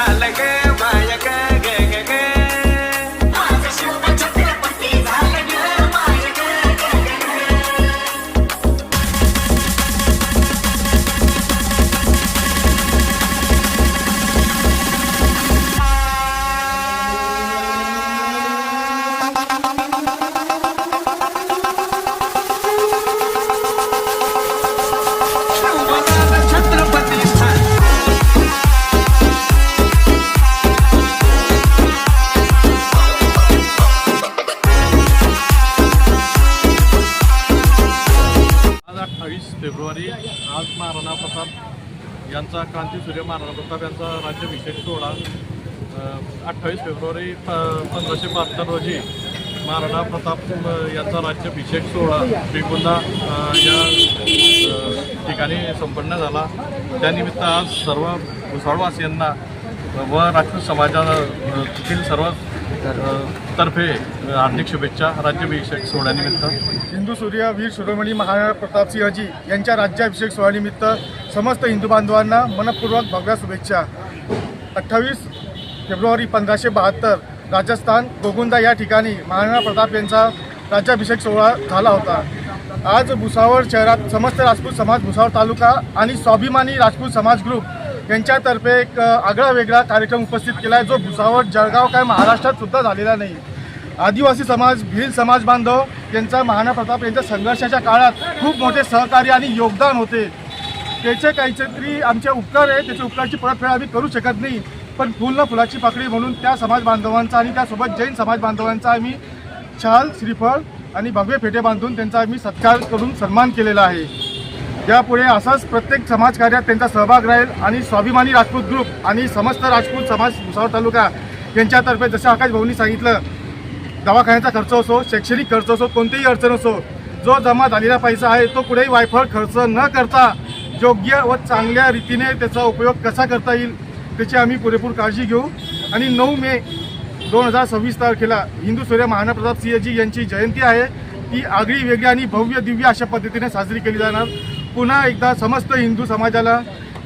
झालं ग माय ग ग ग ग माझं शुभ छत्रपती झालं ग माय ग ग ग ग छत्रपती आज 28 फेब्रुवारी आज महाराणा प्रताप यांचा क्रांतीसूर्य महाराणा प्रताप यांचा राज्याभिषेक सोहळा 28 फेब्रुवारी 1572 रोजी महाराणा प्रताप यांचा राज्याभिषेक सोहळा श्रीगोंदा या ठिकाणी संपन्न झाला। त्यानिमित्त आज सर्व भुसावळवासियांना व राजपूत समाजातील सर्व तर्फे हार्दिक शुभेच्छा राज्याभिषेक सोहळ्यानिमित्त। हिंदू सूर्य वीर शिरोमणी महाराणा प्रतापसिंहजी यांच्या राज्याभिषेक सोहळ्यानिमित्त समस्त हिंदू बांधवांना मनपूर्वक भव्य शुभेच्छा। 28 फेब्रुवारी 1572 राजस्थान गोगुंदा या ठिकाणी महाराणा प्रताप यांचा राज्याभिषेक सोहळा झाला होता। आज भुसावळ शहरात समस्त राजपूत समाज भुसावळ तालुका आणि स्वाभिमानी राजपूत समाज ग्रुप यांच्यातर्फे एक आगळा वेगळा कार्यक्रम उपस्थित केला आहे, जो भुसावळ जळगाव काय महाराष्ट्रात सुद्धा झालेला नाही। आदिवासी समाज भिल समाज बांधव यांचा महाराणा प्रताप यांच्या संघर्षाच्या काळात खूप मोठे सहकार्य आणि योगदान होते। त्याचे काहीतरी आमचे उपकार आहे, त्याच्या उपकाराची परतफेड आम्ही करू शकत नाही, पण फुल ना फुलाची पाकळी म्हणून त्या समाज बांधवांचा आणि त्यासोबत जैन समाज बांधवांचा आम्ही शाल श्रीफळ आणि भव्य फेटे बांधून त्यांचा आम्ही सत्कार करून सन्मान केलेला आहे। यापुढे असाच प्रत्येक समाजकार्यात त्यांचा सहभाग राहील आणि स्वाभिमानी राजपूत ग्रुप आणि समस्त राजपूत समाज भुसावळ तालुका यांच्यातर्फे जसं आकाश भाऊंनी सांगितलं, दवाखान्याचा खर्च असो, शैक्षणिक खर्च असो, कोणतीही अडचण असो, जो जमा झालेला पैसा आहे तो कुठेही वायफळ खर्च न करता योग्य व चांगल्या रीतीने त्याचा उपयोग कसा करता येईल त्याची आम्ही पुरेपूर काळजी घेऊ। आणि 9 मे 2026 तारखेला हिंदू सूर्य महाराणा प्रताप सिंहजी यांची जयंती आहे, ती आगळी वेगळी आणि भव्य दिव्य अशा पद्धतीने साजरी केली जाणार। पुन्हा एकदा समस्त हिंदू समाजाला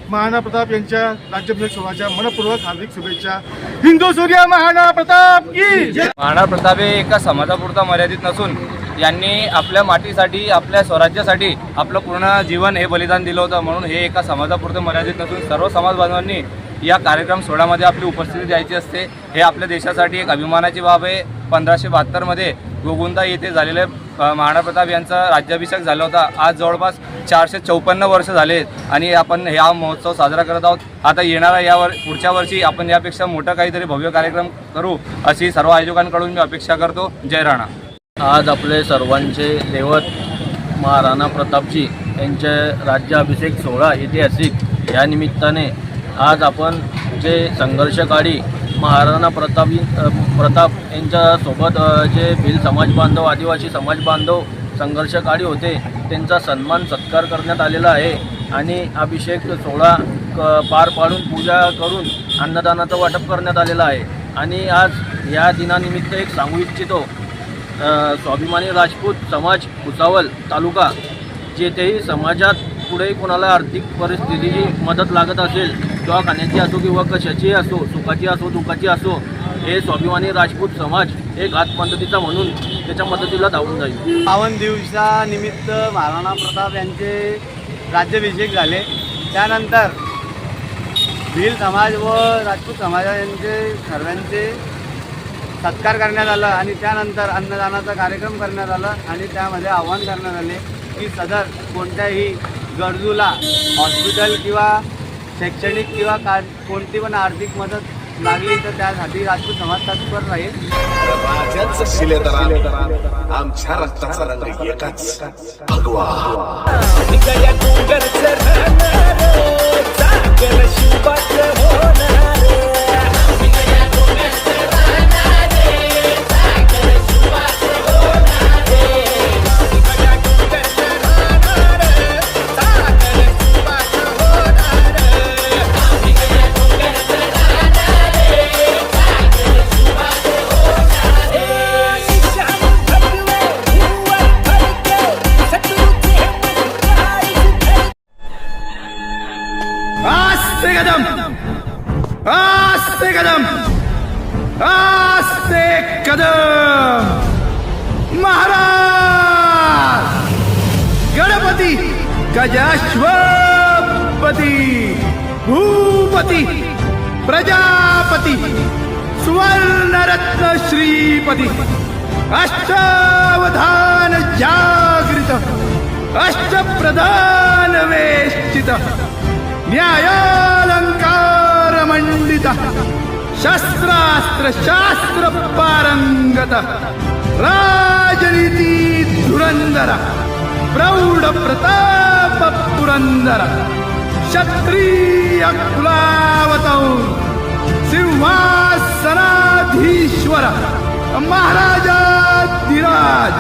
महाराणा प्रताप यांच्या राज्याभिषेक सोहळ्याच्या मनपूर्वक हार्दिक शुभेच्छा। हिंदू सूर्य महाराणा प्रताप की जय। महाराणा प्रताप हे एका समाजापुरता मर्यादित नसून यांनी आपल्या मातीसाठी आपल्या स्वराज्यासाठी आपलं पूर्ण जीवन हे बलिदान दिलं होतं, म्हणून हे एका समाजापुरतं मर्यादित नसून सर्व समाज बांधवांनी या कार्यक्रम सोहळ्यामध्ये आपली उपस्थिती द्यायची असते। हे आपल्या देशासाठी एक अभिमानाची बाब आहे। 1572 मध्ये गोगुंदा येथे झालेले महाराणा प्रताप यांचा राज्याभिषेक झाला होता। आज जवळपास 454 वर्ष झाले आणि आपण हा महोत्सव साजरा करत आहोत। आता येणाऱ्या पुढच्या वर्षी आपण यापेक्षा मोठं काहीतरी भव्य कार्यक्रम करू अशी सर्व आयोजकांकडून मी अपेक्षा करतो। जय राणा। आज आपले सर्वांचे दैवत महाराणा प्रतापजी यांचे राज्याभिषेक सोहळा ऐतिहासिक या निमित्ताने आज आपण जे संघर्षकाळी महाराणा प्रताप यांच्यासोबत जे भिल समाज बांधव, आदिवासी समाज बांधव संघर्षकाळी होते त्यांचा सन्मान सत्कार करण्यात आलेला आहे आणि अभिषेक सोहळा पार पाडून पूजा करून अन्नदानाचं वाटप करण्यात आलेलं आहे। आणि आज या दिनानिमित्त एक सांगू इच्छितो, स्वाभिमानी राजपूत समाज भुसावळ तालुका जेथेही समाजात पुढे कोणाला आर्थिक परिस्थितीची मदत लागत असेल, दवाखान्याची असो किंवा कशाची असो, सुखाची असो दुःखाची असो, हे स्वाभिमानी राजपूत समाज एक हात पद्धतीचा म्हणून त्याच्या मदतीला धावून जाईल। 52 दिवसानिमित्त महाराणा प्रताप यांचे राज्याभिषेक झाले। त्यानंतर भिल समाज व राजपूत समाजाचे सर्वांचे सत्कार करण्यात आला आणि त्यानंतर अन्नदानाचा कार्यक्रम करण्यात आला आणि त्यामध्ये आवाहन करण्यात आले की सदर कोणत्याही गरजूला हॉस्पिटल किंवा शैक्षणिक किंवा कोणती पण आर्थिक मदत लागली तर त्यासाठी राजपूत समाज तत्पर राहील। राजाचं शिलेदार आमच्या रक्ताचा रंग एकाच भगवा। कदम आस्ते कदम, आस्ते कदम. महाराज गणपती गजाश्वपती भूपती प्रजापती सुवर्णरत्न श्रीपती अष्टावधान जागृत अष्टप्रधान वेष्टित न्यायालंकार मंडित शस्त्रास्त्र शास्त्र पारंगत राजनीती धुरंधर प्रौढ प्रताप पुरंदर क्षत्रिय कुलावतौ सिंहासनाधीश्वर महाराजाधिराज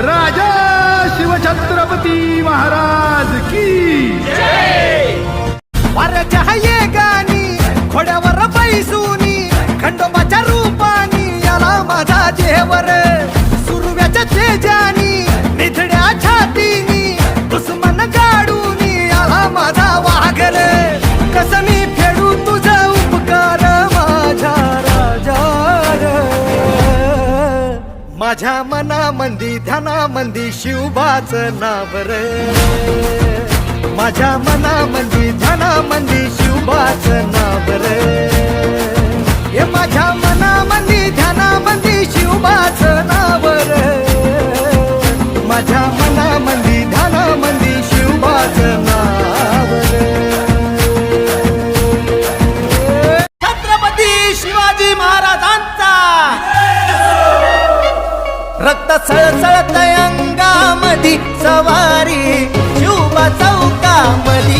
राजा शिवछत्रपती महाराज की वाऱ्याच्या ये गाणी घोड्यावर बैसूनी खंडोबाच्या रूपानी याला माझा जेवर सुरव्याच्या तेजानी निधड्या छातीनी दुश्मन गाडूनी याला माझा वाघर कसं मी फेडू तुझा उपकार माझ्या राजा माझ्या मनामंदी ध्यानामंदी शिवबाचं नाव रे माझ्या मनामंदी ध्यानामंदी शिवबाचं नाव रे हे माझ्या मनामंदी ध्यानामंदी शिवबाचं नाव रे माझ्या मनामंदी ध्यानामंदी शिवबाचं नाव रे छत्रपती शिवाजी महाराजांचा रक्त सळसळत अंगामधी सवारी शिवबा चौकामधी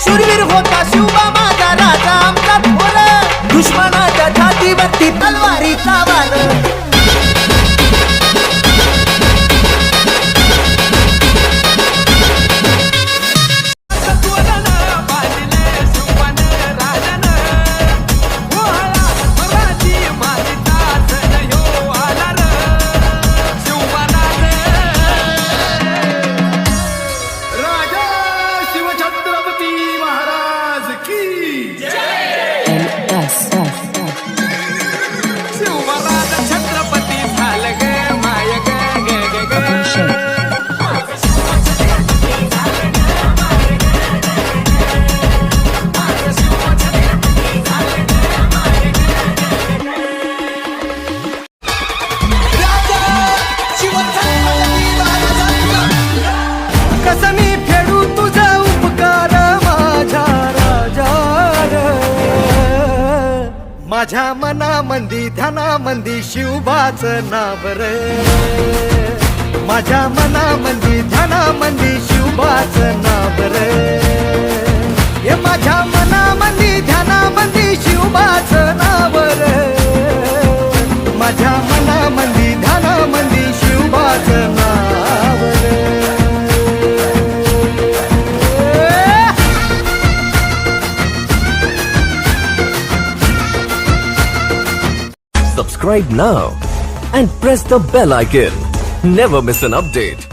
शूरवीर होता शिवबा माझा राजा आमचा थोर दुश्मनाच्या छातीवरती तलवारीचा वार राजा शिवछत्रपती महाराज की शिवराज छत्रपती झालं ग माय ग ग ग ग. कसं मी फेडू तुझा उपकार माझ्या राजा माझ्या मनामंदी ध्यानामंदी शिवबाचं नाव रे माझ्या मनामंदी ध्यानामंदी शिवबाचं नाव रे हे माझ्या मनामंदी ध्यानामंदी शिवबाचं नाव रे माझ्या मनामंदी ध्यानामंदी शिवबाचं नाव रे Subscribe now and press the bell icon. Never miss an update.